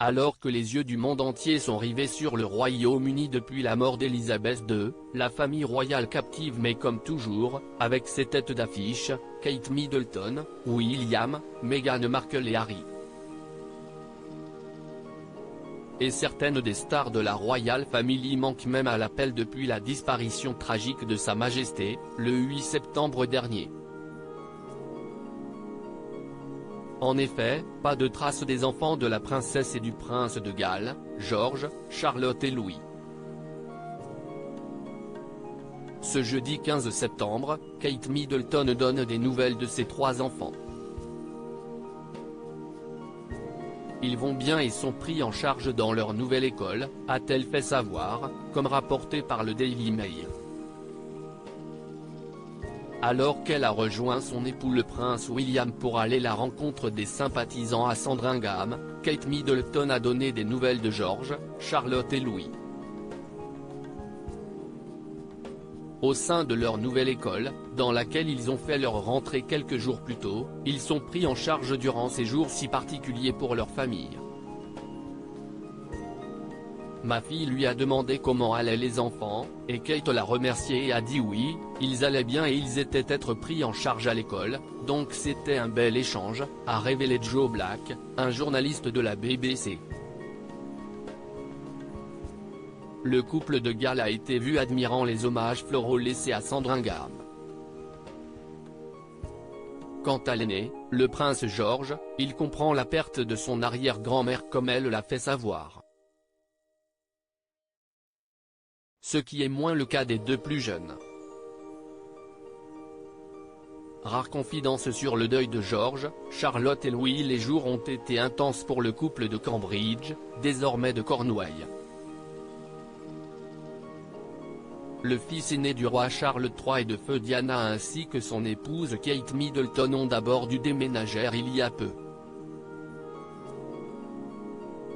Alors que les yeux du monde entier sont rivés sur le Royaume-Uni depuis la mort d'Elisabeth II, la famille royale captive mais comme toujours, avec ses têtes d'affiche, Kate Middleton, William, Meghan Markle et Harry. Et certaines des stars de la Royal Family manquent même à l'appel depuis la disparition tragique de Sa Majesté, le 8 septembre dernier. En effet, pas de traces des enfants de la princesse et du prince de Galles, George, Charlotte et Louis. Ce jeudi 15 septembre, Kate Middleton donne des nouvelles de ses 3 enfants. Ils vont bien et sont pris en charge dans leur nouvelle école, a-t-elle fait savoir, comme rapporté par le Daily Mail. Alors qu'elle a rejoint son époux le prince William pour aller à la rencontre des sympathisants à Sandringham, Kate Middleton a donné des nouvelles de George, Charlotte et Louis. Au sein de leur nouvelle école, dans laquelle ils ont fait leur rentrée quelques jours plus tôt, ils sont pris en charge durant ces jours si particuliers pour leur famille. Ma fille lui a demandé comment allaient les enfants, et Kate l'a remercié et a dit oui, ils allaient bien et ils étaient être pris en charge à l'école, donc c'était un bel échange, a révélé Joe Black, un journaliste de la BBC. Le couple de Galles a été vu admirant les hommages floraux laissés à Sandringham. Quant à l'aîné, le prince George, il comprend la perte de son arrière-grand-mère comme elle l'a fait savoir. Ce qui est moins le cas des 2 plus jeunes. Rare confidence sur le deuil de George, Charlotte et Louis. Les jours ont été intenses pour le couple de Cambridge, désormais de Cornouailles. Le fils aîné du roi Charles III et de feu Diana ainsi que son épouse Kate Middleton ont d'abord dû déménager il y a peu.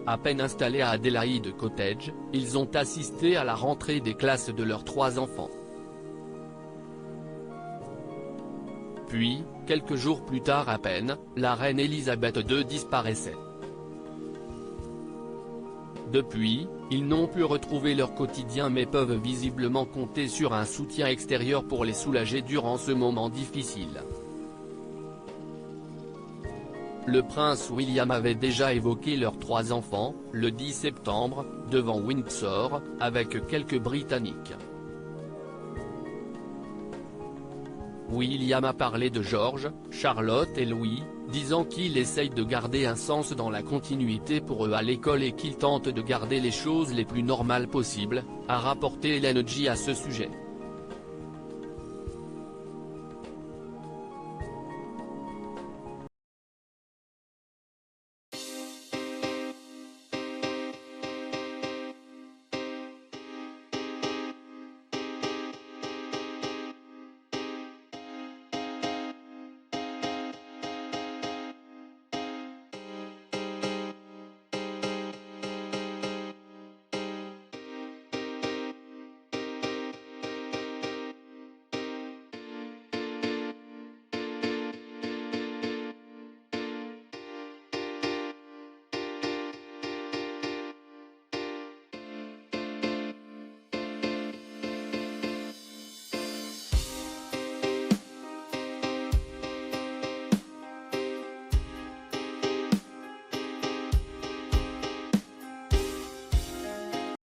À peine installés à Adelaide Cottage, ils ont assisté à la rentrée des classes de leurs 3 enfants. Puis, quelques jours plus tard à peine, la reine Elisabeth II disparaissait. Depuis, ils n'ont pu retrouver leur quotidien mais peuvent visiblement compter sur un soutien extérieur pour les soulager durant ce moment difficile. Le prince William avait déjà évoqué leurs 3 enfants, le 10 septembre, devant Windsor, avec quelques Britanniques. William a parlé de George, Charlotte et Louis, disant qu'il essaye de garder un sens dans la continuité pour eux à l'école et qu'il tente de garder les choses les plus normales possibles, a rapporté LNG à ce sujet.